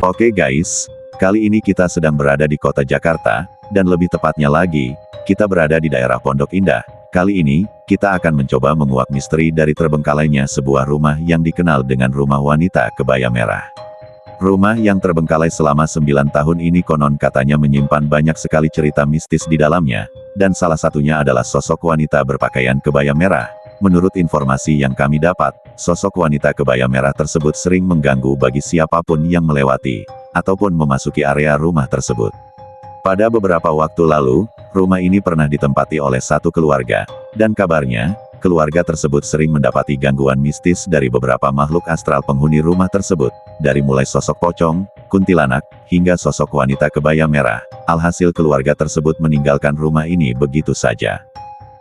Oke guys, kali ini kita sedang berada di kota Jakarta, dan lebih tepatnya lagi, kita berada di daerah Pondok Indah. Kali ini, kita akan mencoba menguak misteri dari terbengkalainya sebuah rumah yang dikenal dengan rumah wanita kebaya merah. Rumah yang terbengkalai selama 9 tahun ini konon katanya menyimpan banyak sekali cerita mistis di dalamnya, dan salah satunya adalah sosok wanita berpakaian kebaya merah. Menurut informasi yang kami dapat, sosok wanita kebaya merah tersebut sering mengganggu bagi siapapun yang melewati, ataupun memasuki area rumah tersebut. Pada beberapa waktu lalu, rumah ini pernah ditempati oleh satu keluarga, dan kabarnya, keluarga tersebut sering mendapati gangguan mistis dari beberapa makhluk astral penghuni rumah tersebut, dari mulai sosok pocong, kuntilanak, hingga sosok wanita kebaya merah. Alhasil keluarga tersebut meninggalkan rumah ini begitu saja.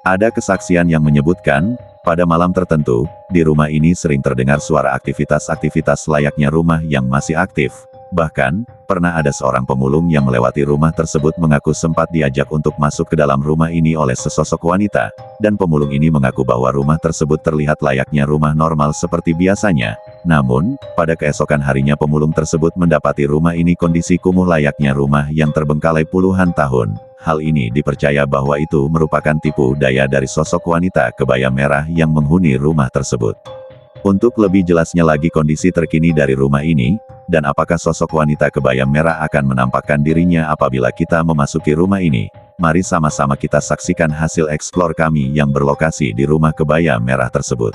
Ada kesaksian yang menyebutkan, pada malam tertentu, di rumah ini sering terdengar suara aktivitas-aktivitas layaknya rumah yang masih aktif. Bahkan, pernah ada seorang pemulung yang melewati rumah tersebut mengaku sempat diajak untuk masuk ke dalam rumah ini oleh sesosok wanita, dan pemulung ini mengaku bahwa rumah tersebut terlihat layaknya rumah normal seperti biasanya. Namun, pada keesokan harinya pemulung tersebut mendapati rumah ini kondisi kumuh layaknya rumah yang terbengkalai puluhan tahun. Hal ini dipercaya bahwa itu merupakan tipu daya dari sosok wanita kebaya merah yang menghuni rumah tersebut. Untuk lebih jelasnya lagi kondisi terkini dari rumah ini, dan apakah sosok wanita kebaya merah akan menampakkan dirinya apabila kita memasuki rumah ini, mari sama-sama kita saksikan hasil eksplor kami yang berlokasi di rumah kebaya merah tersebut.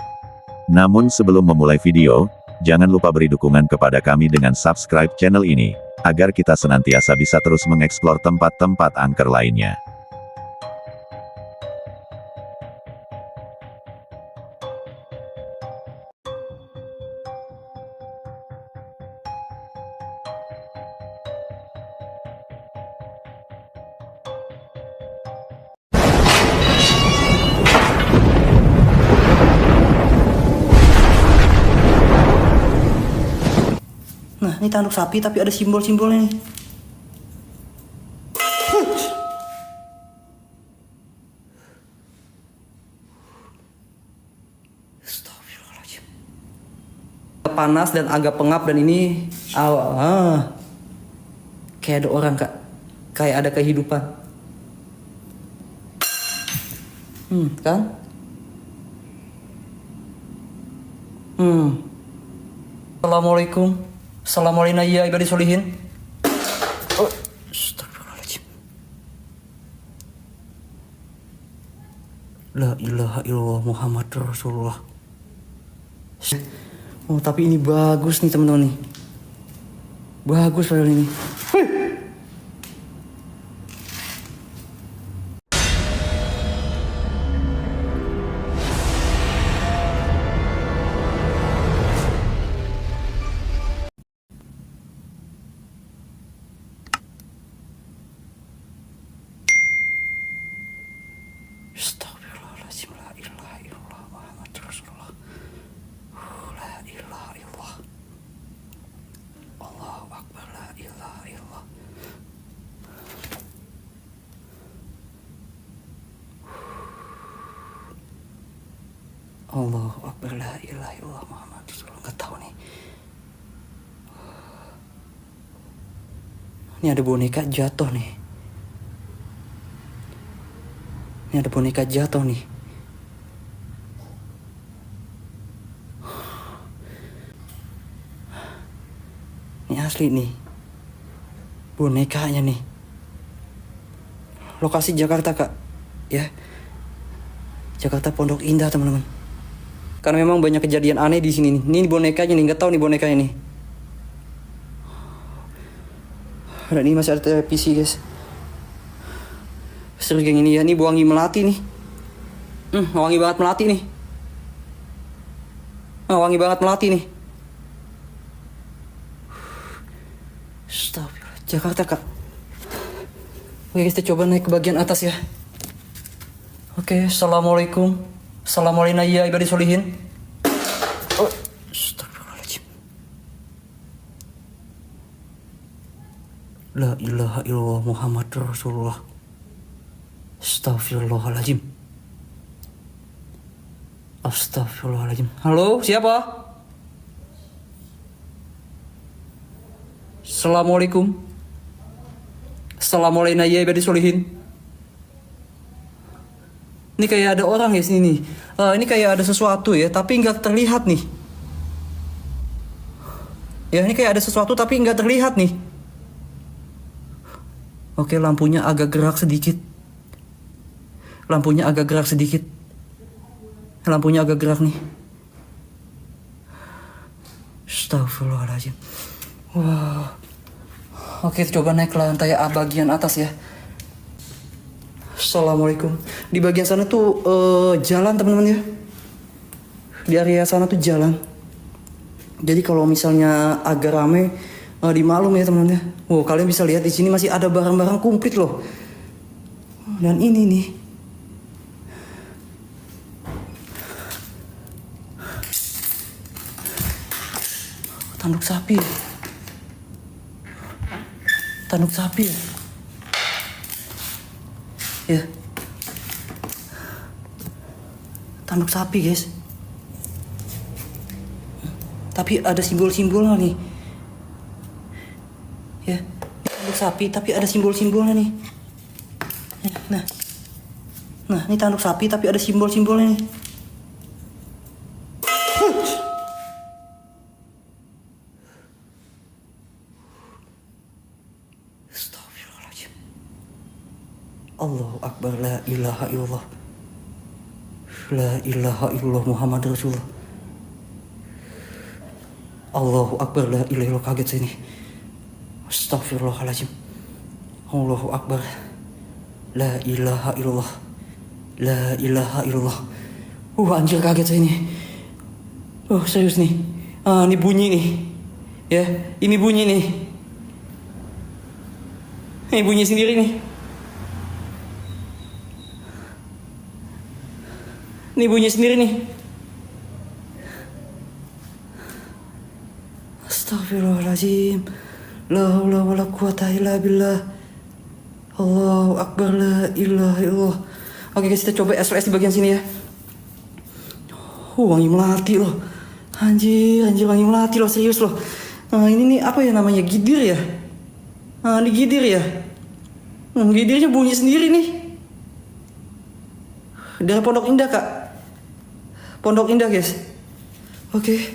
Namun sebelum memulai video, jangan lupa beri dukungan kepada kami dengan subscribe channel ini, agar kita senantiasa bisa terus mengeksplor tempat-tempat angker lainnya. Nah, ini tanduk sapi tapi ada simbol-simbolnya nih. Astagfirullahaladzim. Panas dan agak pengap dan ini kayak ada orang kak, kayak ada kehidupan. Kan? Assalamualaikum. Assalamualaikum ya ibadi solihin. Oh, astagfirullahaladzim. La ilaha illallah Muhammad Rasulullah. Oh, tapi ini bagus nih teman-teman nih. Bagus padahal ini. Astagfirullahaladzim, la ilaha illallah Muhammad Rasulullah. La ilaha illallah. Allahu Akbar, la ilaha illallah. Allahu Akbar, la ilaha illallah Muhammad Rasulullah. Nggak tahu nih. Ini ada boneka jatuh nih. Ini ada boneka jatuh nih. Ini asli nih. Bonekanya nih. Lokasi Jakarta kak. Ya. Jakarta Pondok Indah teman-teman. Karena memang banyak kejadian aneh di sini nih. Ini bonekanya nih, nggak tahu nih bonekanya nih. Dan ini masih ada televisi guys. Seru geng ini ya, ini wangi melati nih. Wangi banget melati nih. Wangi banget melati nih. Astagfirullah, Jakarta kak. Oke kita coba naik ke bagian atas ya. Oke, assalamualaikum. Assalamualaikum ya ibadi solihin. Oh, astagfirullahaladzim. La ilaha illallah Muhammad Rasulullah. Astagfirullahaladzim. Astagfirullahaladzim. Halo, siapa? Assalamualaikum. Assalamualaikum ya ibadi solihin. Ini kayak ada orang guys ini. Ini kayak ada sesuatu ya, tapi nggak terlihat nih. Ya ini kayak ada sesuatu tapi nggak terlihat nih. Oke, lampunya agak gerak sedikit. Lampunya agak gerak sedikit. Lampunya agak gerak nih. Astagfirullahaladzim. Wah. Oke, coba naik ke lantai A bagian atas ya. Assalamualaikum. Di bagian sana tuh jalan teman-teman ya. Di area sana tuh jalan. Jadi kalau misalnya agak rame, dimaklum ya teman-teman ya. Wow, kalian bisa lihat di sini masih ada barang-barang komplit loh. Dan ini nih. Tanduk sapi. Tanduk sapi ya. Ya. Tanduk sapi guys. Tapi ada simbol-simbolnya nih. Ya. Tanduk sapi tapi ada simbol-simbolnya nih. Ya, nah. Nah, ini tanduk sapi tapi ada simbol-simbolnya nih. Astagfirullahaladzim. Allahu Akbar, la ilaha illallah. La ilaha illallah Muhammad Rasulullah. Allahu Akbar, la ilaha illallah. Kaget saya ini. Astagfirullahaladzim. Allahu Akbar. La ilaha illallah. La ilaha illallah. Anjir kaget saya ini. Serius nih. Ini bunyi nih. Ya, ini bunyi nih. Ini bunyi sendiri nih. Ini bunyi sendiri nih. Astagfirullahaladzim. La haula wala quwata illa billah. Allahu Akbar, la ilaha illallah. Oke guys, kita coba SOS di bagian sini ya. Wangi melati loh. Anjir wangi melati loh, serius loh. Ini nih apa ya namanya, gidir ya. Ini gidir ya. Gidirnya bunyi sendiri nih. Dari Pondok Indah kak. Pondok Indah guys. Oke,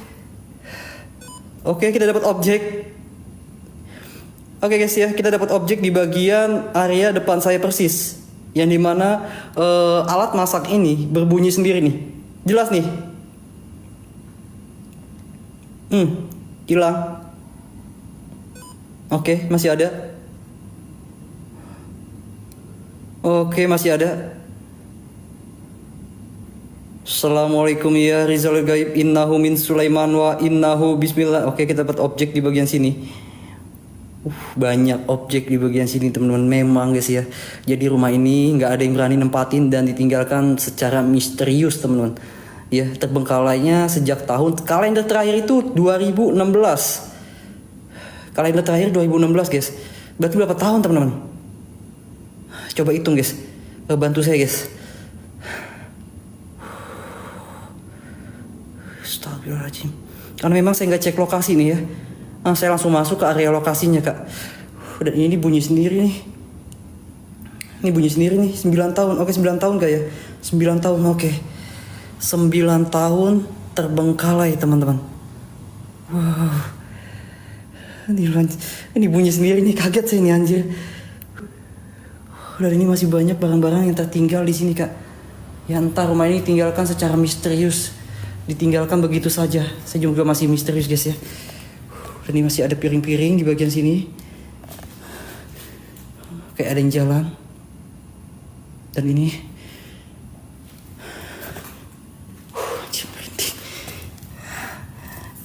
kita dapat objek. Oke guys ya, kita dapat objek di bagian area depan saya persis. Yang dimana alat masak ini berbunyi sendiri nih. Jelas nih. Hilang. Oke, masih ada. Oke, masih ada. Assalamualaikum ya Rizal Gaib, innahu min Sulaiman wa innahu bismillah. Oke, kita dapat objek di bagian sini. Banyak objek di bagian sini teman-teman. Memang guys ya. Jadi rumah ini nggak ada yang berani nempatin dan ditinggalkan secara misterius teman-teman. Ya, terbengkalainya sejak tahun kalender terakhir itu 2016. Kalender terakhir 2016 guys. Berarti berapa tahun teman-teman? Coba hitung guys. Bantu saya guys. Astagfirullahaladzim. Karena memang saya nggak cek lokasi nih ya. Saya langsung masuk ke area lokasinya kak. Dan ini bunyi sendiri nih. Ini bunyi sendiri nih. 9 tahun. Oke, 9 tahun kak ya. 9 tahun oke. 9 tahun terbengkalai teman-teman. Wow. Ini bunyi sendiri nih, kaget saya nih anjir. Dan ini masih banyak barang-barang yang tertinggal di sini kak. Ya entah rumah ini tinggalkan secara misterius. Ditinggalkan begitu saja. Saya juga masih misterius guys ya. Dan ini masih ada piring-piring di bagian sini. Kayak ada yang jalan. Dan ini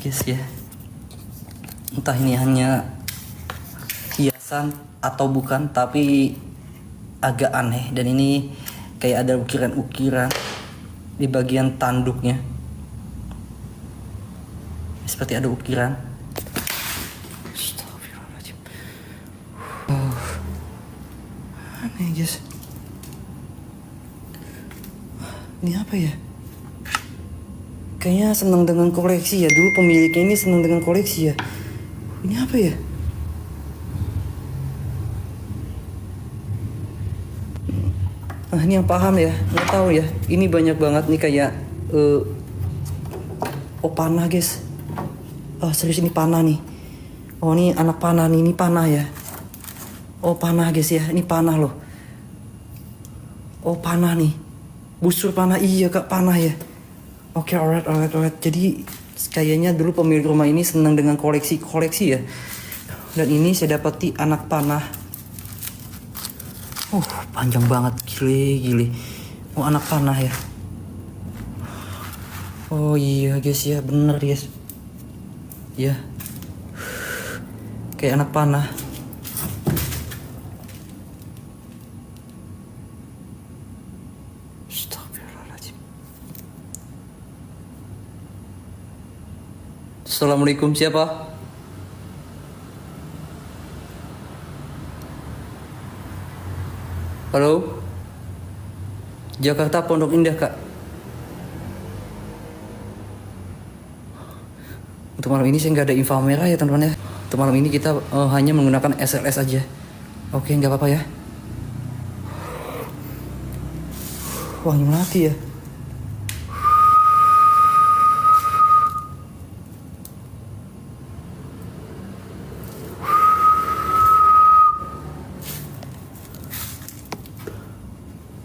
guys ya. Entah ini hanya hiasan atau bukan, tapi agak aneh. Dan ini kayak ada ukiran-ukiran di bagian tanduknya. Seperti ada ukiran. Astagfirullahaladzim. Aneh guys. Ini apa ya? Kayaknya senang dengan koleksi ya. Dulu pemiliknya ini senang dengan koleksi ya. Ini apa ya? ini yang paham ya, nggak tahu ya. Ini banyak banget nih kayak oh panah guys. Serius ini panah nih. Oh ini anak panah nih, ini panah ya. Oh panah guys ya, ini panah loh. Oh panah nih, busur panah, iya kak, panah ya. Oke, alright. Jadi kayaknya dulu pemilik rumah ini senang dengan koleksi ya. Dan ini saya dapati anak panah. Panjang banget, gile. Oh anak panah ya. Oh iya guys ya, bener guys. Ya, kayak anak panah. Astagfirullahaladzim. Assalamualaikum, siapa? Halo? Jakarta Pondok Indah kak. Untuk malam ini saya nggak ada info merah ya teman-teman ya. Untuk malam ini kita hanya menggunakan SLS aja. Oke, nggak apa-apa ya. Wangi melati ya.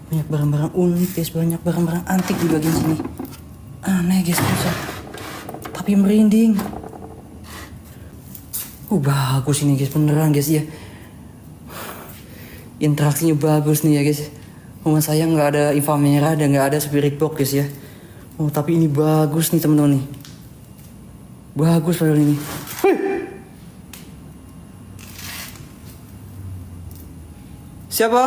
Banyak barang-barang unik guys, banyak barang-barang antik di bagian sini. Aneh guys, bisa. Tapi merinding. Bagus ini guys, beneran guys ya. Interaksinya bagus nih ya guys. Rumah saya nggak ada info merah dan nggak ada spirit box guys ya. Tapi ini bagus nih teman-teman nih. Bagus padahal ini. Siapa?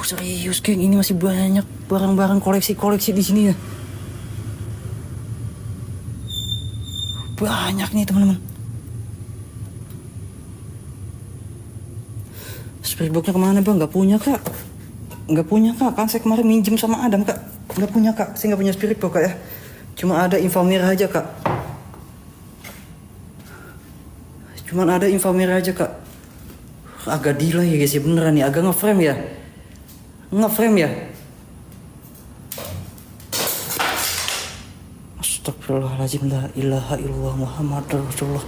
Serius geng, ini masih banyak barang-barang koleksi di sini ya. Banyak nih teman-teman. Spirit boxnya kemana bang? Gak punya kak. Kan saya kemarin minjem sama Adam kak. Gak punya kak, saya gak punya spirit box kak ya. Cuma ada info merah aja kak. Agak delay ya guys ya, beneran nih, agak ngeframe ya. Astagfirullahaladzim, la ilaha illallah Muhammadur Rasulullah.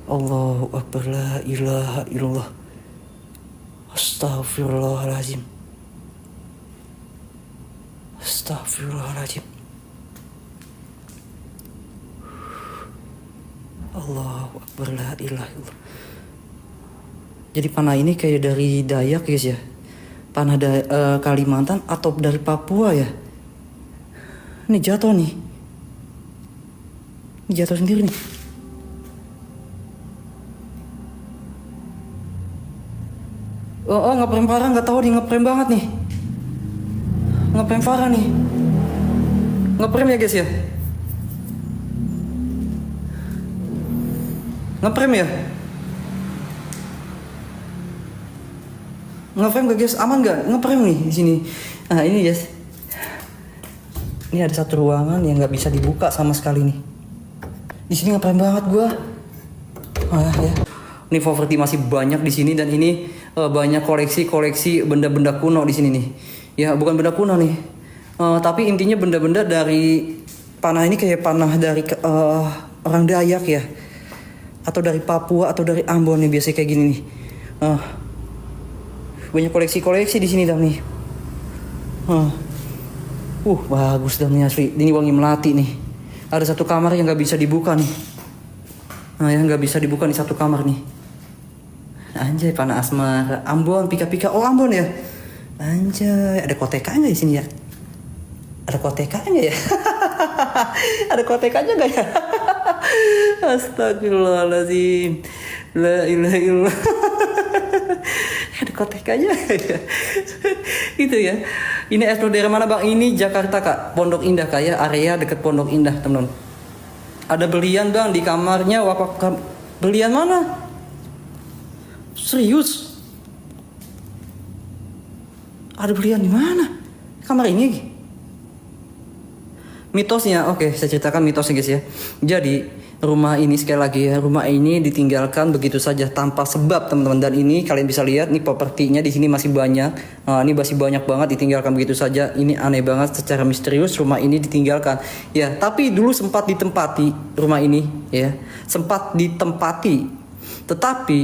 Allahu Akbar, la ilaha illallah. Astagfirullahaladzim. Allahu Akbar, la ilaha illallah. Jadi panah ini kayak dari Dayak guys ya. Panah Kalimantan atau dari Papua ya. Ini jatuh nih. Ini jatuh sendiri nih. Ngeprem parah, nggak tahu nih, ngeprem banget nih. Ngeprem parah nih. Ngeprem ya guys ya. Ngeprem ya. Ngeframe gak guys? Aman gak? Ngeframe nih di sini. Nah ini guys. Ini ada satu ruangan yang nggak bisa dibuka sama sekali nih. Di sini ngeframe banget gua. Ya. Ini properti masih banyak di sini dan ini banyak koleksi benda-benda kuno di sini nih. Ya bukan benda kuno nih. Tapi intinya benda-benda dari panah ini kayak panah dari orang Dayak ya. Atau dari Papua atau dari Ambon nih biasanya kayak gini nih. Banyak koleksi di sini dah nih. Bagus dah nih asli. Ini wangi melati nih. Ada satu kamar yang nggak bisa dibuka nih. Nggak bisa dibuka nih satu kamar nih. Anjay, panah asmara. Ambon, pika-pika. Oh Ambon ya. Anjay, ada kotekanya nggak di sini ya? Ada kotekanya nggak ya? Ada kotekanya nggak ya? Astagfirullahaladzim. La ilaha illallah. Ada kotekanya ya. Itu ya. Ini explore daerah mana bang? Ini Jakarta kak. Pondok Indah kak ya. Area dekat Pondok Indah teman-teman. Ada berlian bang di kamarnya. Berlian mana? Serius? Ada berlian di mana? Kamar ini? Mitosnya, oke, saya ceritakan mitosnya guys ya. Jadi rumah ini sekali lagi ya, rumah ini ditinggalkan begitu saja tanpa sebab teman-teman. Dan ini kalian bisa lihat nih propertinya di sini masih banyak. Nah, ini masih banyak banget ditinggalkan begitu saja. Ini aneh banget secara misterius rumah ini ditinggalkan. Ya, tapi dulu sempat ditempati rumah ini ya, sempat ditempati. Tetapi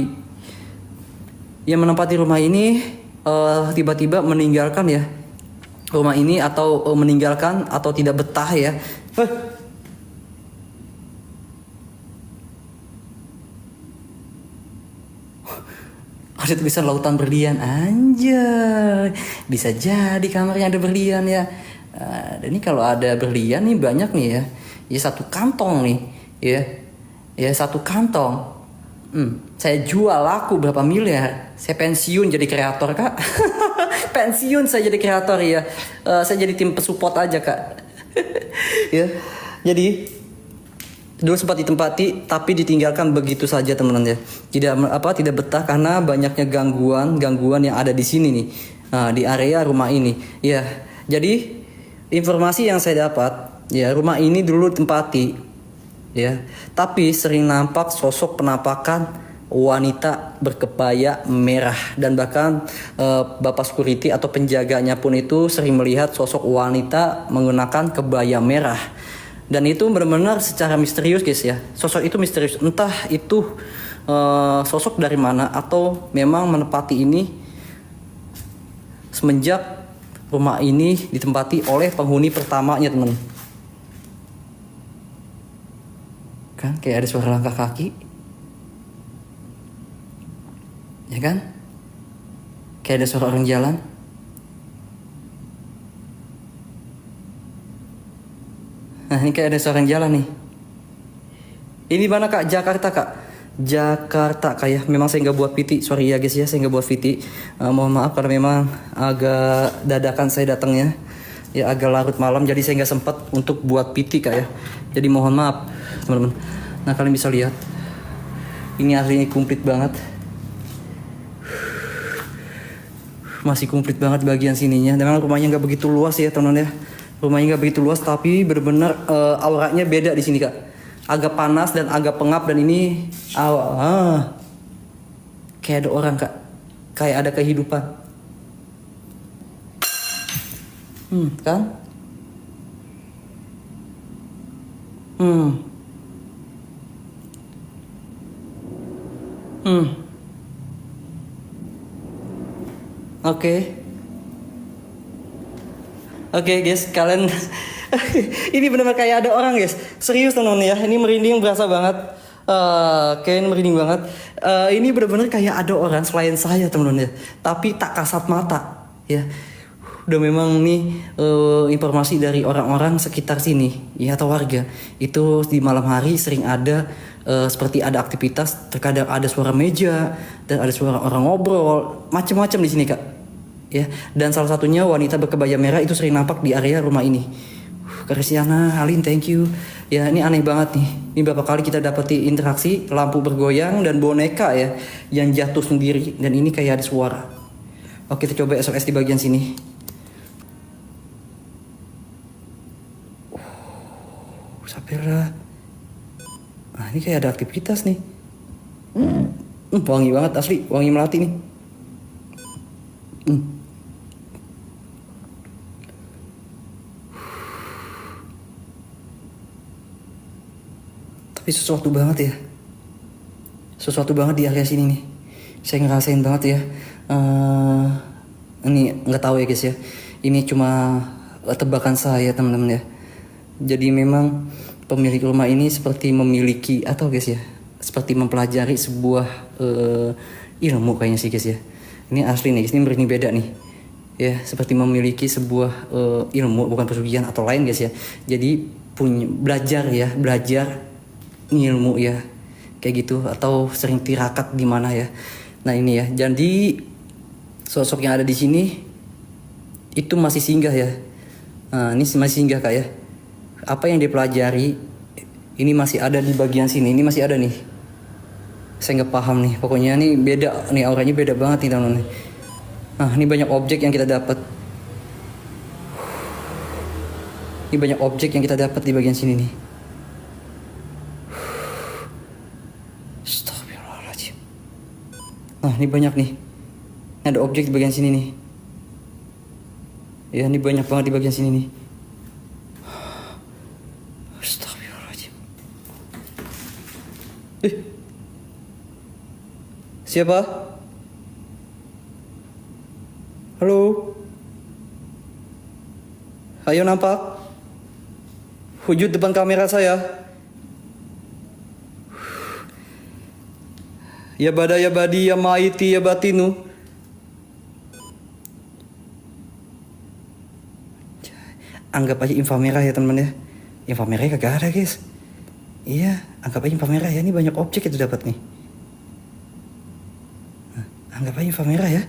yang menempati rumah ini tiba-tiba meninggalkan ya rumah ini atau meninggalkan atau tidak betah ya. Ada tulisan lautan berlian, anjay. Bisa jadi kamarnya ada berlian ya. Dan ini kalau ada berlian nih banyak nih ya. Ya satu kantong nih ya. Ya satu kantong. Saya jual laku berapa miliar. Saya pensiun jadi kreator kak. Pensiun saya jadi kreator ya. Saya jadi tim pesupport aja kak. Ya. Jadi dulu sempat ditempati tapi ditinggalkan begitu saja teman-teman ya. Tidak betah karena banyaknya gangguan yang ada di sini nih. Di area rumah ini. Ya. Jadi informasi yang saya dapat ya, rumah ini dulu ditempati ya, tapi sering nampak sosok penampakan wanita berkebaya merah. Dan bahkan bapak security atau penjaganya pun itu sering melihat sosok wanita menggunakan kebaya merah. Dan itu benar-benar secara misterius guys ya. Sosok itu misterius, entah itu sosok dari mana atau memang menepati ini semenjak rumah ini ditempati oleh penghuni pertamanya teman. Kan kayak ada suara langkah kaki, ya kan? Kayak ada suara orang jalan. Nah ini kayak ada suara orang jalan nih. Ini mana kak? Jakarta kak? Jakarta kayak. Memang saya nggak buat PT, sorry ya guys ya, saya nggak buat PT. Mohon maaf karena memang agak dadakan saya datangnya. Ya agak larut malam, jadi saya nggak sempat untuk buat PT kak ya. Jadi mohon maaf teman-teman. Nah kalian bisa lihat, ini aslinya komplit banget. Masih komplit banget bagian sininya. Memang rumahnya nggak begitu luas ya teman-teman ya. Rumahnya nggak begitu luas tapi benar-benar auranya beda di sini kak. Agak panas dan agak pengap, dan ini kayak ada orang kak. Kayak ada kehidupan. Kan? Oke guys, kalian ini benar-benar kayak ada orang guys. Serius teman-teman ya, ini merinding berasa banget. Ini merinding banget. Ini benar-benar kayak ada orang selain saya teman-teman ya, tapi tak kasat mata ya. Udah memang nih informasi dari orang-orang sekitar sini ya, atau warga itu di malam hari sering ada seperti ada aktivitas, terkadang ada suara meja dan ada suara orang ngobrol, macam-macam di sini kak ya. Dan salah satunya wanita berkebaya merah itu sering nampak di area rumah ini. Karesiana, Alin, thank you ya. Ini aneh banget nih, ini berapa kali kita dapati interaksi lampu bergoyang dan boneka ya yang jatuh sendiri, dan ini kayak ada suara. Oke, kita coba SOS di bagian sini. Sapera. Nah ini kayak ada aktivitas nih. Wangi banget asli, wangi melati nih. Tapi sesuatu banget ya. Sesuatu banget di area sini nih. Saya ngerasain banget ya. Ini nggak tahu ya guys ya. Ini cuma tebakan saya teman-teman ya. Jadi memang pemilik rumah ini seperti memiliki atau guys ya, seperti mempelajari sebuah ilmu kayaknya sih guys ya. Ini asli nih guys, ini merinding beda nih. Ya, seperti memiliki sebuah ilmu, bukan pesugihan atau lain guys ya. Jadi punya belajar ilmu ya. Kayak gitu, atau sering tirakat di mana ya. Nah, ini ya. Jadi sosok yang ada di sini itu masih singgah ya. Nah, ini masih singgah kak ya. Apa yang dipelajari ini masih ada di bagian sini, ini masih ada nih. Saya nggak paham nih. Pokoknya nih beda nih, auranya beda banget nih teman-teman. Nah, ini banyak objek yang kita dapat. Ini banyak objek yang kita dapat di bagian sini nih. Astagfirullahaladzim. Nah, ini banyak nih. Ini ada objek di bagian sini nih. Ya, ini banyak banget di bagian sini nih. Astagfirullahaladzim. Siapa? Halo? Ayo nampak? Wujud depan kamera saya. Ya bada ya badi ya maiti ya batinu. Anggap aja info merah ya teman ya. Info merah kagak ada guys. Iya, anggap aja info merah ya. Ini banyak objek itu dapat nih. Nah, anggap aja info merah ya.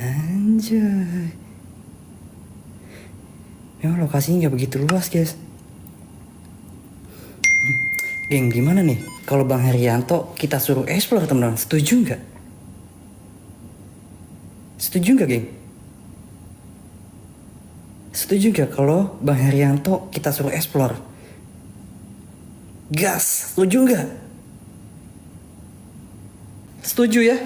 Anjay. Memang lokasinya nggak begitu luas guys. Geng, gimana nih kalau Bang Herianto kita suruh explore teman-teman? Setuju nggak? Setuju nggak geng? Setuju nggak kalau Bang Herianto kita suruh explore? Gas, setuju nggak? Setuju ya?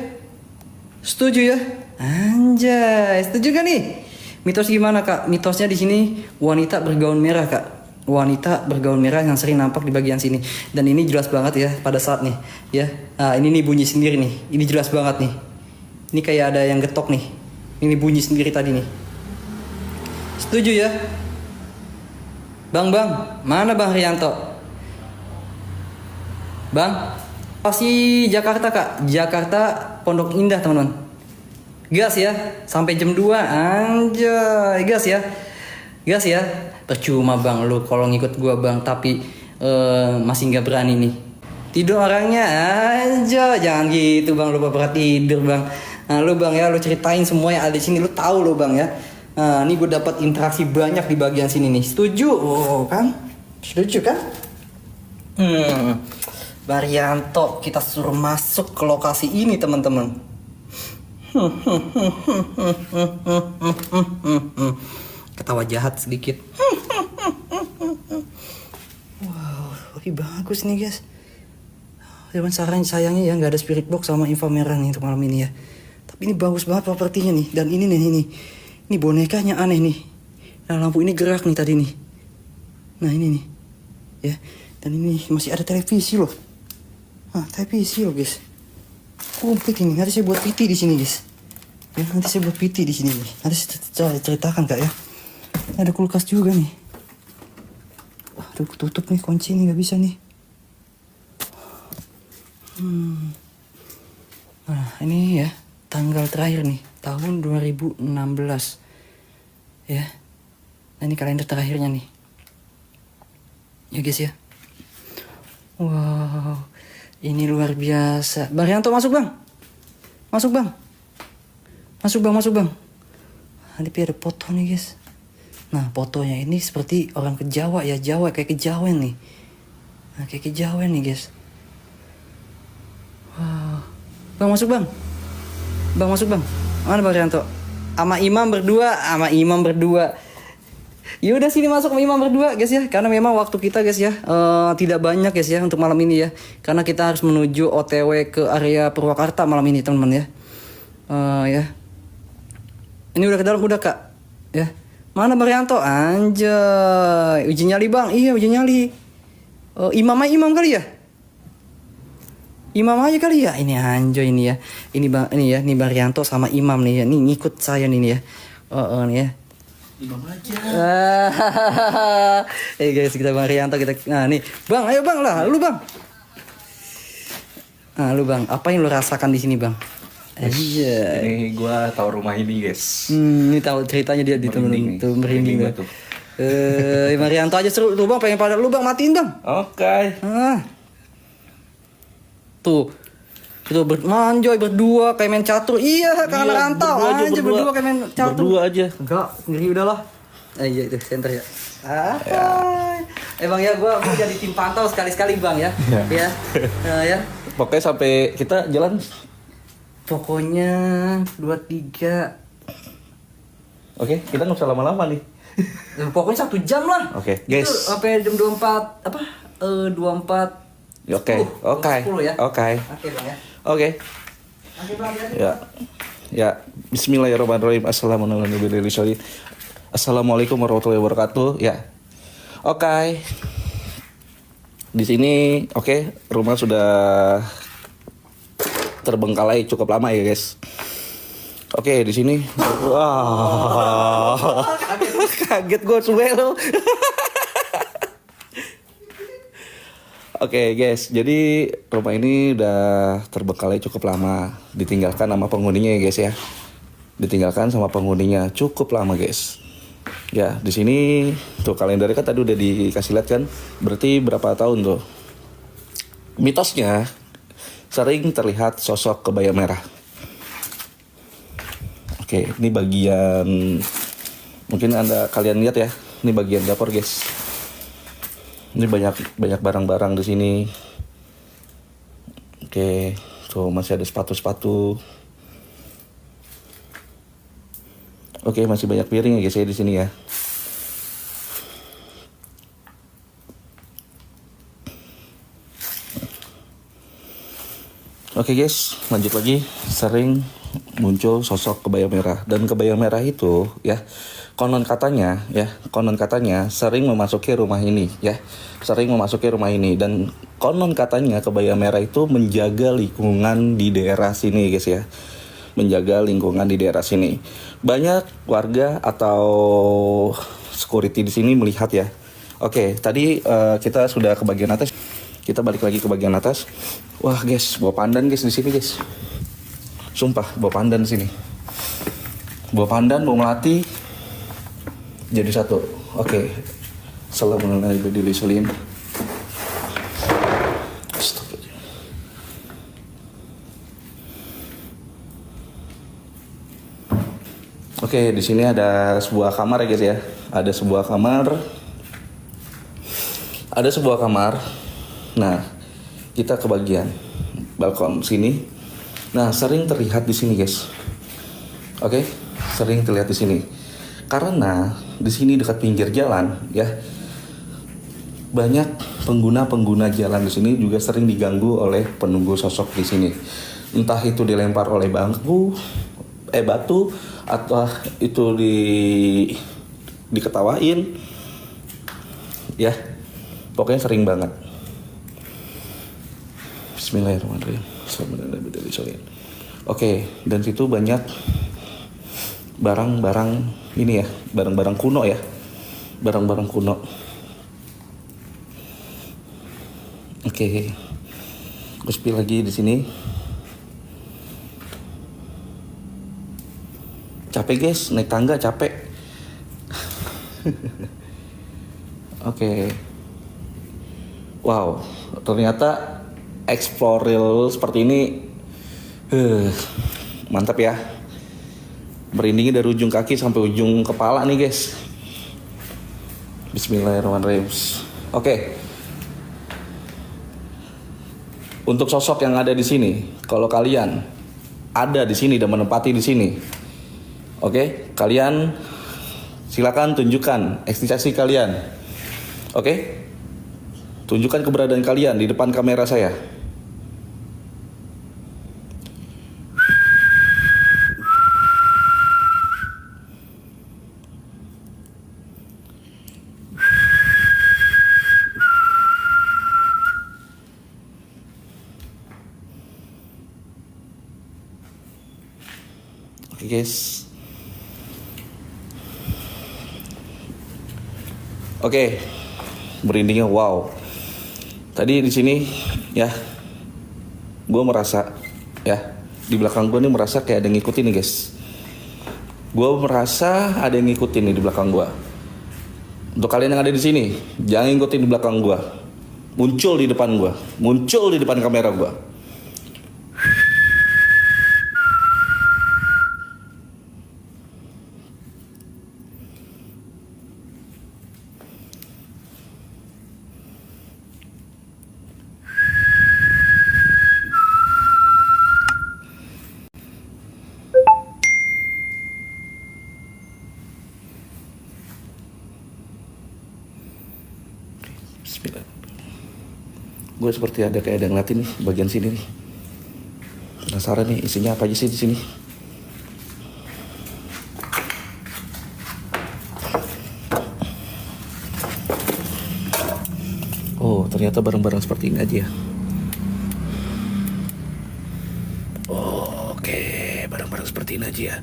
Setuju ya? Anjay, setuju gak nih? Mitos gimana kak? Mitosnya di sini wanita bergaun merah kak. Wanita bergaun merah yang sering nampak di bagian sini. Dan ini jelas banget ya pada saat nih ya. Nah, ini nih bunyi sendiri nih. Ini jelas banget nih. Ini kayak ada yang getok nih. Ini bunyi sendiri tadi nih. Setuju ya? Bang, mana Bang Rianto? Bang, pasti Jakarta kak. Jakarta Pondok Indah teman-teman. Gas ya, sampai jam 2. Anjay, gas ya. Gas ya. Percuma bang, lu kalau ngikut gua bang, tapi masih nggak berani nih. Tidur orangnya aja, jangan gitu bang, lu berat tidur bang. Nah lu bang ya, lu ceritain semua yang ada di sini, lu tahu lu bang ya. Nah ini gue dapat interaksi banyak di bagian sini nih. Setuju? Oh kan? Setuju kan? Baryanto, kita suruh masuk ke lokasi ini teman-teman. Ketawa jahat sedikit. Wow, lebih bagus nih guys. Cuman sayangnya ya nggak ada spirit box sama info merah nih untuk malam ini ya. Tapi ini bagus banget propertinya nih. Dan ini nih ini bonekanya aneh nih. Nah lampu ini gerak nih tadi nih. Nah ini nih ya. Dan ini masih ada televisi loh. Nah televisi loh guys. Komplit ini. Nanti saya buat PT di sini guys. Ya nanti saya buat PT di sini nih. Nanti saya ceritakan kak ya. Ada kulkas juga nih. Aduh tutup nih, kunci nih nggak bisa nih. Nah ini ya tanggal terakhir nih tahun 2016 ya. Nah ini kalender terakhirnya nih ya guys ya. Wow ini luar biasa. Bang Rianto masuk bang. Masuk bang. Masuk bang. Ini ada foto nih guys. Nah fotonya ini seperti orang ke Jawa ya. Jawa kayak kejawen nih. Nah kayak kejawen nih guys. Wow. Bang masuk bang. Bang masuk bang. Mana Bang Rianto? Sama imam berdua. Ya udah sini masuk sama imam berdua guys ya. Karena memang waktu kita guys ya tidak banyak guys ya untuk malam ini ya. Karena kita harus menuju OTW ke area Purwakarta malam ini teman-teman ya. Ya. Ini udah ke dalam udah kak. Ya. Mana Bang Rianto? Anjay. Uji nyali bang. Iya uji nyali. Imam kali ya? Imam aja kali ya. Ini anjay ini ya. Ini Bang Rianto sama imam nih ya. Nih ngikut saya nih ya. Nih ya. Imam aja. Guys kita Bang Rianto kita. Nah nih bang, ayo bang lah, lu bang. Nah lu bang, apa yang lu rasakan di sini bang? Iya. Ini gua tahu rumah ini guys. Ini tahu ceritanya dia di temen tuh merinding tuh. Bang Rianto aja seru tuh bang, pengen pada lu bang matiin bang. Oke. Tuh. Itu manjoy berdua kayak main catur. Iya, kan rantau aja berdua kayak main catur. Berdua aja. Enggak, ngeri udahlah. Iya itu center ya. Bang ya gua jadi tim pantau sekali-sekali Bang ya. Ya. Ya. Pokoknya sampai kita jalan. Pokoknya 23. Oke, kita nggak usah lama-lama nih. Pokoknya 1 jam lah. Oke, Itu guys. sampai jam 24 apa? 24. Oke, 10 ya. oke. Oke Bang ya. Oke. Oke Bang ya. Ya. Ya, bismillahirrahmanirrahim. Assalamualaikum warahmatullahi wabarakatuh. Ya. Oke. Di sini rumah sudah terbengkalai cukup lama ya, guys. Oke, di sini. Wah. Kaget gue suwe lo. Oke guys, jadi rumah ini udah terbengkalai cukup lama, ditinggalkan sama penghuninya ya guys ya, ditinggalkan sama penghuninya cukup lama guys. Ya di sini tuh kalendernya kan tadi udah dikasih lihat kan, berarti berapa tahun tuh? Mitosnya sering terlihat sosok kebaya merah. Oke, ini bagian mungkin kalian lihat ya, ini bagian dapur guys. Ini banyak barang-barang di sini. Oke, tuh masih ada sepatu-sepatu. Oke, masih banyak piring ya guys ya di sini ya. Oke guys, lanjut lagi. Sering muncul sosok kebaya merah, dan kebaya merah itu ya konon katanya sering memasuki rumah ini ya, dan konon katanya kebaya merah itu menjaga lingkungan di daerah sini guys ya, banyak warga atau security di sini melihat ya. Oke, tadi kita sudah ke bagian atas, kita balik lagi ke bagian atas. Wah guys, bawa pandan guys di sini guys, sumpah bawa pandan di sini, bawa pandan, bawa melati jadi satu. Oke. Assalamualaikum. Oke, di sini ada sebuah kamar ya guys ya. Ada sebuah kamar. Nah, kita ke bagian balkon sini. Nah, sering terlihat di sini guys. Oke, sering terlihat di sini. Karena di sini dekat pinggir jalan ya, banyak pengguna jalan di sini juga sering diganggu oleh penunggu sosok di sini. Entah itu dilempar oleh batu atau itu diketawain ya. Pokoknya sering banget. Bismillahirrahmanirrahim. Oke, dan situ banyak barang-barang ini ya, barang-barang kuno ya, barang-barang kuno. Oke, gue spill lagi di sini. Capek guys, naik tangga capek. Oke. Wow, ternyata explore real seperti ini mantap ya. Merindingnya dari ujung kaki sampai ujung kepala nih guys. Bismillahirrahmanirrahim. Oke. Untuk sosok yang ada di sini, kalau kalian ada di sini dan menempati di sini, oke, kalian silakan tunjukkan eksistensi kalian. Oke? Tunjukkan keberadaan kalian di depan kamera saya. Oke guys. Oke. Merindingnya wow. Tadi di sini ya, gue merasa ya, di belakang gue nih merasa kayak ada yang ngikutin nih guys. Gue merasa ada yang ngikutin nih di belakang gue. Untuk kalian yang ada di sini, jangan ngikutin di belakang gue. Muncul di depan gue, muncul di depan kamera gue. Gue seperti ada kayak ada ngeliatin nih bagian sini nih. Penasaran nih isinya apa aja sih di sini. Oh, ternyata barang-barang seperti ini aja ya. Oh, oke, barang-barang seperti ini aja ya.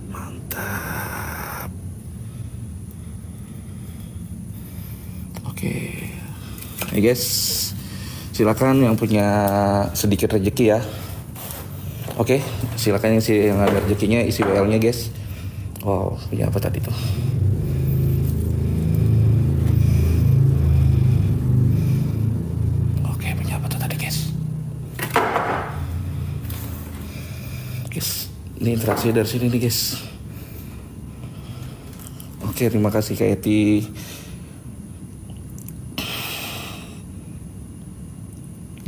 Mantap. Oke. Hey guys, silakan yang punya sedikit rezeki ya. Oke, silakan yang ada rezekinya isi WL-nya guys. Wow, punya apa tadi tuh? Oke, punya apa tuh tadi guys? Guys, ini interaksi dari sini nih guys. Oke, terima kasih Kak Eti.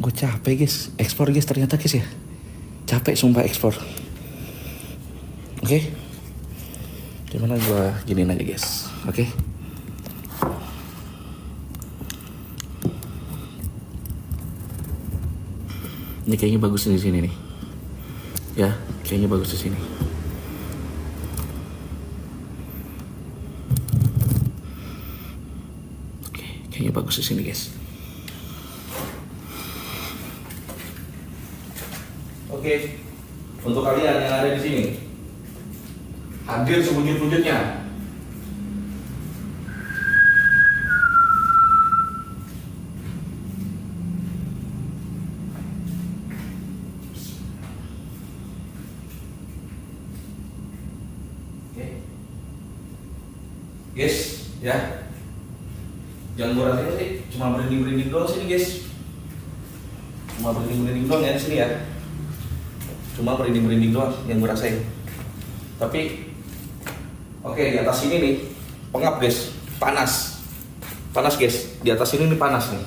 Gue capek guys, ekspor guys ternyata guys ya. Capek sumpah ekspor. Oke. Gimana gue giniin aja guys. Oke. Ini kayaknya bagus di sini nih. Ya, kayaknya bagus di sini. Oke, kayaknya bagus di sini guys. Oke, untuk kalian yang ada di sini, hadir sewujud-wujudnya. Oke, guys, ya, jangan gue rasain sih, cuma berinding-berinding doang sini guys, cuma berinding-berinding doang ya di sini ya. Cuma merinding-merinding doang yang gue rasain. Tapi oke, di atas sini nih pengap guys, panas guys, di atas sini nih panas nih,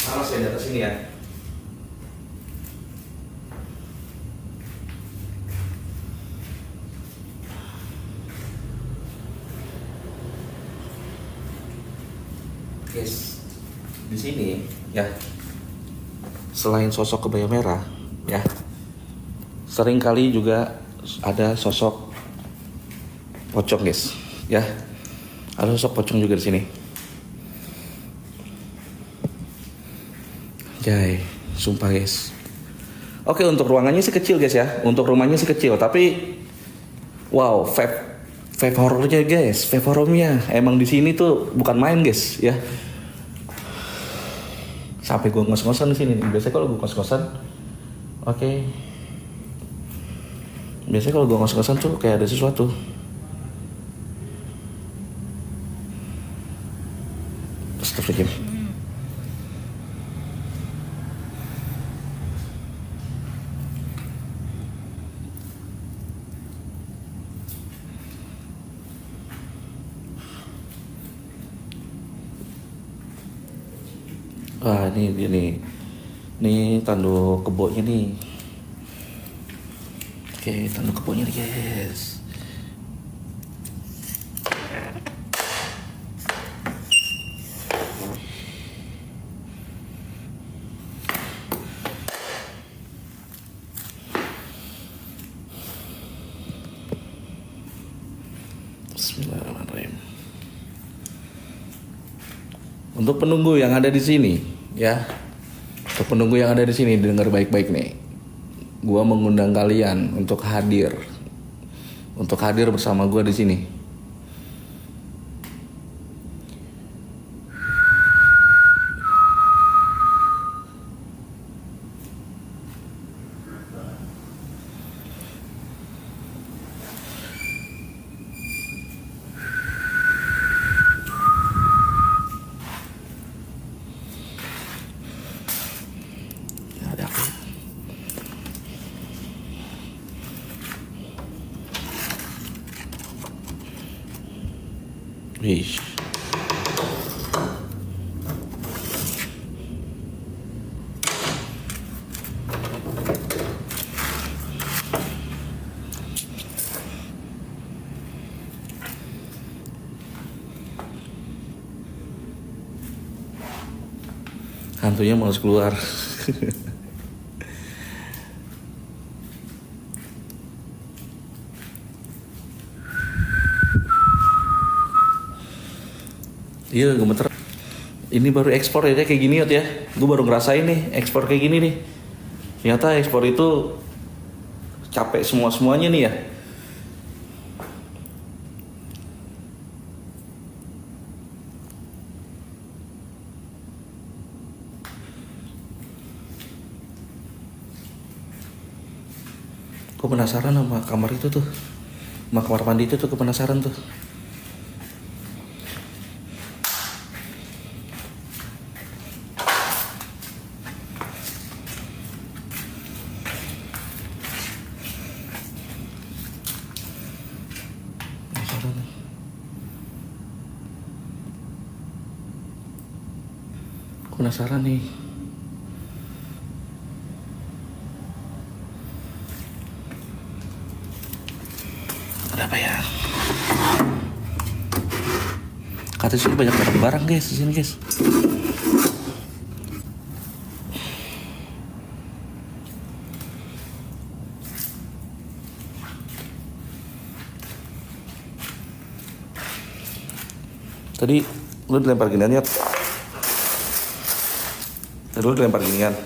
panas ya di atas sini ya. Guys, di sini ya, selain sosok kebaya merah ya, sering kali juga ada sosok pocong guys ya, ada sosok pocong juga di sini. Jai, sumpah guys. Oke, untuk ruangannya sih kecil guys ya, untuk rumahnya sih kecil, tapi wow, vibe horornya guys, vibe horornya emang di sini tuh bukan main guys ya. Sampai gue ngos-ngosan di sini. Biasanya kalau gue ngos-ngosan, oke. Biasanya kalau gue ngos-ngosan tuh kayak ada sesuatu. Astagfirullahaladzim. Wah, ini dia nih. Ini tanduk kebonya nih. Oke, tanduk kebonya nih, guys. Bismillahirrahmanirrahim. Untuk penunggu yang ada di sini, ya. Untuk penunggu yang ada di sini, dengar baik-baik nih. Gua mengundang kalian untuk hadir bersama gua di sini. Ada apa? Wih. Hantunya males keluar. Iya, gemeter. Ini baru ekspor ya kayak gini ya. Gue baru ngerasain nih ekspor kayak gini nih. Ternyata ekspor itu capek semuanya nih ya. Gue penasaran sama kamar itu tuh, sama kamar mandi itu tuh, gue penasaran tuh. Penasaran. Gue penasaran nih. Ada apa ya? Katanya sini banyak barang-barang guys, di sini guys. Tadi lu dilempar ginian ya? Tadi lu dilempar ginian.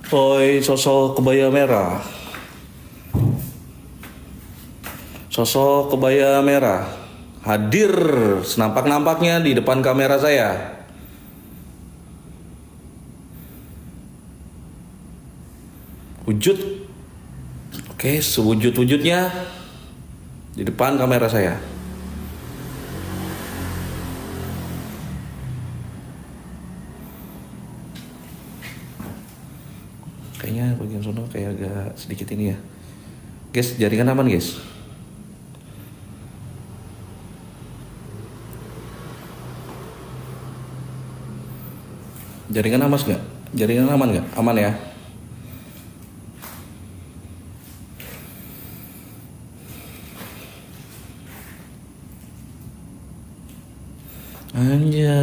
Oi, sosok kebaya merah. Sosok kebaya merah hadir senampak-nampaknya di depan kamera saya. Wujud. Oke, sewujud-wujudnya di depan kamera saya. Kayaknya bagian sono kayak agak sedikit ini ya. Guys, jaringan aman guys. Jaringan aman nggak? Jaringan aman nggak? Aman ya. Anjay.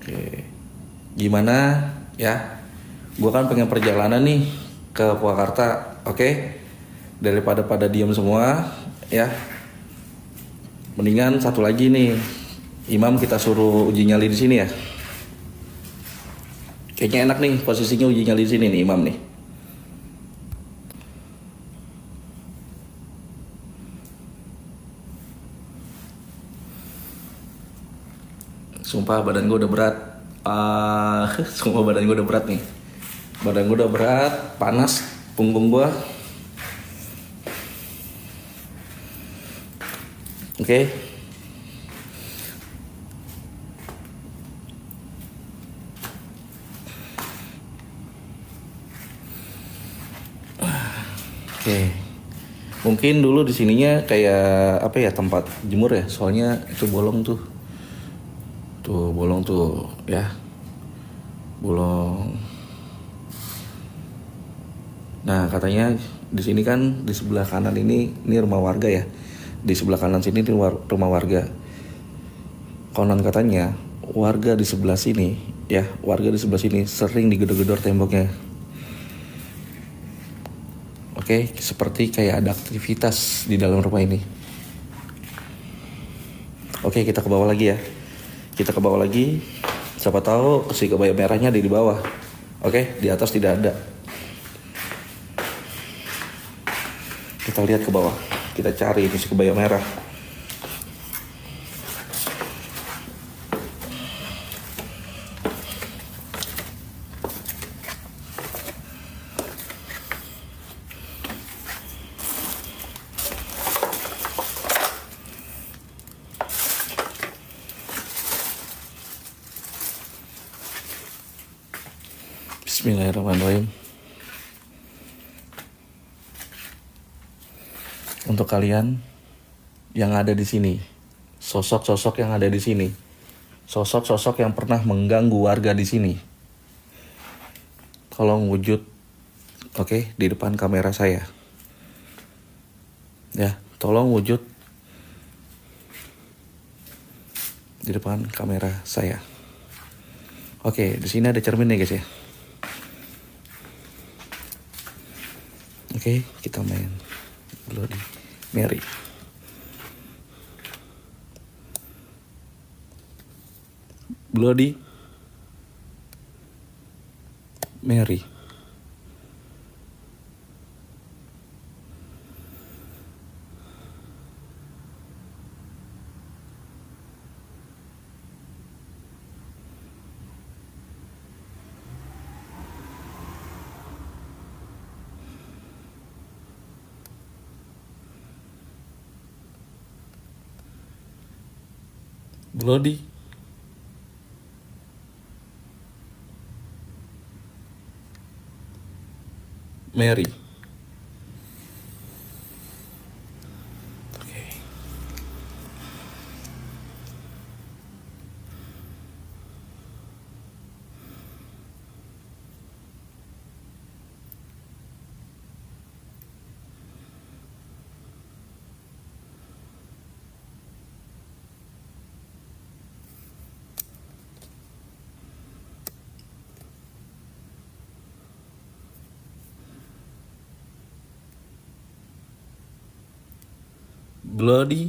Oke. Gimana ya? Gua kan pengen perjalanan nih ke Purwakarta, oke? Daripada pada diam semua, ya. Mendingan satu lagi nih, Imam kita suruh uji nyali di sini ya. Kayaknya enak nih posisinya uji nyali di sini nih Imam nih. Sumpah badan gue udah berat. Sumpah badan gue udah berat nih. Badan gue udah berat, panas punggung gue. Oke. Oke. Mungkin dulu di sininya kayak apa ya, tempat jemur ya. Soalnya itu bolong tuh. Tuh bolong tuh ya. Bolong. Nah, katanya di sini kan di sebelah kanan ini rumah warga ya. Di sebelah kanan sini ini rumah warga. Konon katanya warga di sebelah sini ya, warga di sebelah sini sering digedor-gedor temboknya. Oke, seperti kayak ada aktivitas di dalam rumah ini. Oke, kita ke bawah lagi ya. Kita ke bawah lagi. Siapa tahu si kebaya merahnya ada di bawah. Oke, di atas tidak ada. Kita lihat ke bawah. Kita cari si kebaya merah. Bismillahirrahmanirrahim. Untuk kalian yang ada di sini, sosok-sosok yang ada di sini, sosok-sosok yang pernah mengganggu warga di sini, tolong wujud, oke, di depan kamera saya. Ya, tolong wujud di depan kamera saya. Oke, di sini ada cermin nih guys ya. Oke, kita main Bloody Mary. Bloody Mary. Bloody Mary. Oke. Bloody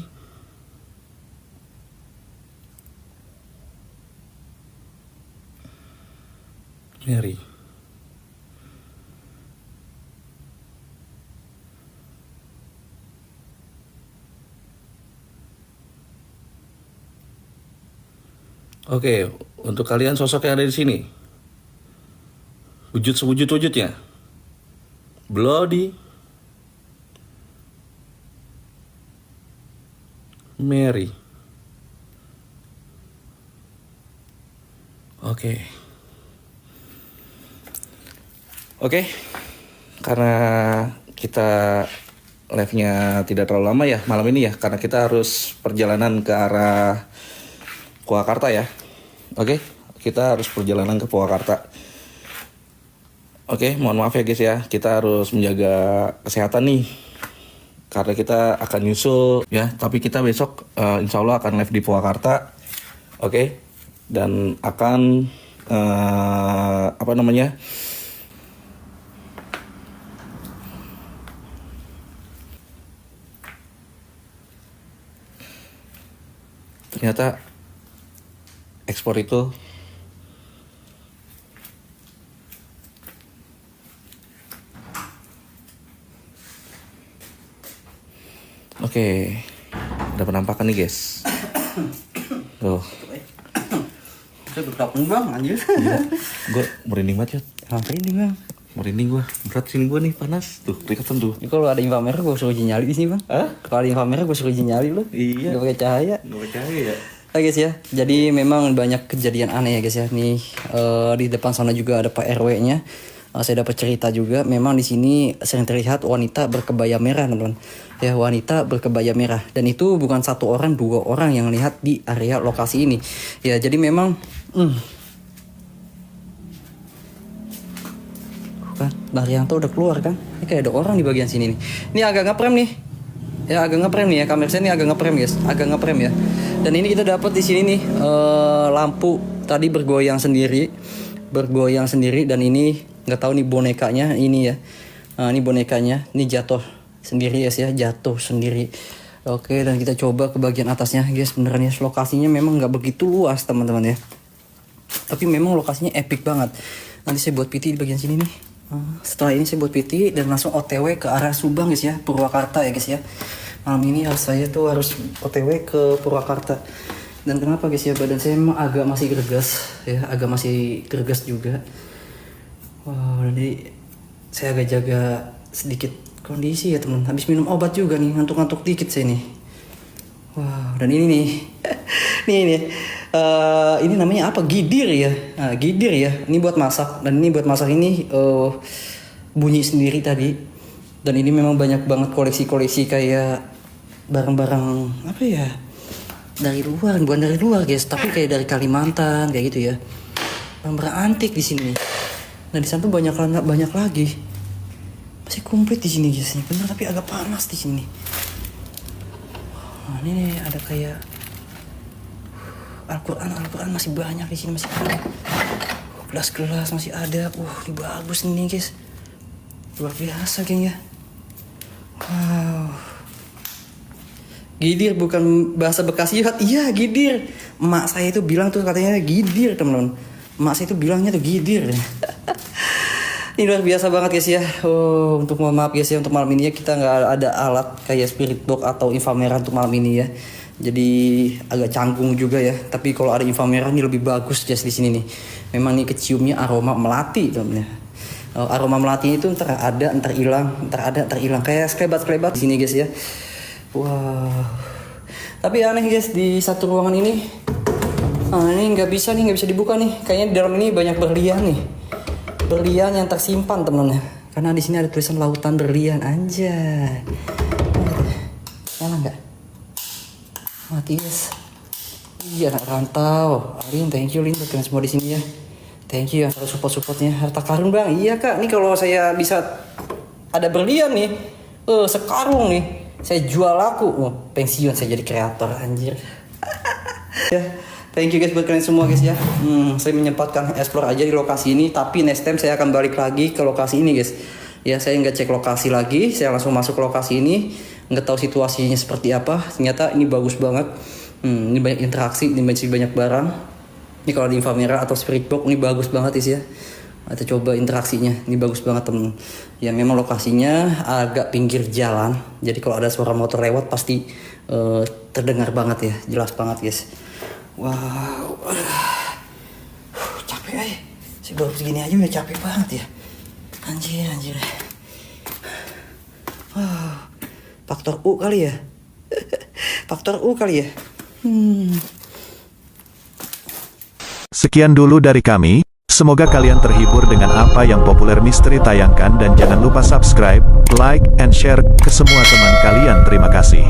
Mary. Oke, untuk kalian sosok yang ada di sini, wujud sewujud-wujudnya. Bloody Mary. Oke. Oke. Karena kita live-nya tidak terlalu lama ya malam ini ya, karena kita harus perjalanan ke arah Purwakarta ya. Oke, kita harus perjalanan ke Purwakarta. Oke, mohon maaf ya guys ya, kita harus menjaga kesehatan nih. Karena kita akan nyusul ya, tapi kita besok insya Allah akan live di Purwakarta. Oke, dan akan apa namanya? Ternyata ekspor itu oke, ada penampakan nih guys. Tuh. Saya berkapung bang anjir. Iya, gue merinding banget ya. Apa ini bang? Merinding gue, berat sini gue nih, panas. Tuh, dekatan tuh. Ini kalau ada info merah gue suruh izin nyali di sini bang. Hah? Kalau ada info merah gue suruh izin nyali lu. Iya. Gak pakai cahaya. Gak percaya ya. Oke guys ya, jadi memang banyak kejadian aneh ya guys ya. Nih di depan sana juga ada Pak RW-nya. Saya dapat cerita juga, memang di sini sering terlihat wanita berkebaya merah teman-teman. Ya, wanita berkebaya merah, dan itu bukan satu orang, dua orang yang lihat di area lokasi ini. Ya, jadi memang kan, Daryanto udah keluar kan? Ini kayak ada orang di bagian sini nih. Ini agak ngeprem nih. Ya agak ngeprem nih ya, kamera saya ini agak ngeprem guys, agak ngeprem ya. Dan ini kita dapat di sini nih lampu tadi bergoyang sendiri, dan ini nggak tahu nih bonekanya ini ya. Nah, ini bonekanya, ini jatuh sendiri guys ya, jatuh sendiri. Oke, dan kita coba ke bagian atasnya guys, beneran ya lokasinya memang nggak begitu luas teman-teman ya. Tapi memang lokasinya epic banget. Nanti saya buat PT di bagian sini nih. Setelah ini saya buat PT dan langsung OTW ke arah Subang guys ya, Purwakarta ya guys ya. Malam ini saya tuh harus OTW ke Purwakarta. Dan kenapa guys ya, badan saya memang agak masih gregas ya, agak masih gregas juga. Wow, jadi saya agak jaga sedikit kondisi ya teman. Habis minum obat juga nih, ngantuk-ngantuk dikit saya nih. Wow, dan ini nih, nih Ini namanya apa? Gidir ya. Nah, gidir ya. Ini buat masak, dan ini buat masak ini bunyi sendiri tadi. Dan ini memang banyak banget koleksi-koleksi kayak barang-barang apa ya? Dari luar, bukan dari luar guys, tapi kayak dari Kalimantan kayak gitu ya. Barang-barang antik di sini. Nah di sana tuh banyak lagi. Masih komplit di sini guys. Ini bener tapi agak panas di sini. Nah, ini ada kayak Al-Quran masih banyak di sini, masih ada. Gelas-gelas masih ada. Ini bagus nih guys. Luar biasa kayaknya. Wow. Gidir bukan bahasa Bekasi ya? Iya gidir. Emak saya itu bilang tuh katanya gidir teman-teman. Emak saya itu bilangnya tuh gidir. Ini luar biasa banget guys ya. Untuk mohon maaf guys ya, untuk malam ini ya kita nggak ada alat kayak spirit box atau inframerah untuk malam ini ya. Jadi agak canggung juga ya. Tapi kalau ada inframerah ini lebih bagus guys di sini nih. Memang nih keciumnya aroma melati teman-teman. Aroma melati itu ntar ada, ntar hilang, ntar hilang kayak sekelebat di sini guys ya. Wow. Tapi aneh guys di satu ruangan ini. Ini nggak bisa dibuka nih. Kayaknya di dalam ini banyak berlian nih. Berlian yang tersimpan teman-teman. Karena di sini ada tulisan lautan berlian anjay. Nyala nggak? Mati guys. Iya anak rantau. Alin, thank you Lin buat kalian semua di sini ya. Thank you yang selalu support-supportnya. Harta karun bang. Iya kak. Nih kalau saya bisa ada berlian nih. Sekarung nih. Saya jual laku. Pensiun saya jadi kreator anjir. Ya. Thank you guys buat kalian semua guys ya. Saya menyempatkan explore aja di lokasi ini. Tapi next time saya akan balik lagi ke lokasi ini guys. Ya saya nggak cek lokasi lagi. Saya langsung masuk ke lokasi ini. Nggak tahu situasinya seperti apa. Ternyata ini bagus banget. Ini banyak interaksi. Ini masih banyak barang. Ini kalau di inframerah atau spirit box ini bagus banget guys ya. Kita coba interaksinya. Ini bagus banget temen. Ya memang lokasinya agak pinggir jalan. Jadi kalau ada suara motor lewat pasti terdengar banget ya. Jelas banget guys. Wow. Capek aja. Si baru segini aja udah capek banget ya. Anjir. Wow. Faktor U kali ya. Faktor U kali ya. Sekian dulu dari kami. Semoga kalian terhibur dengan apa yang Populer Misteri tayangkan dan jangan lupa subscribe, like, and share ke semua teman kalian. Terima kasih.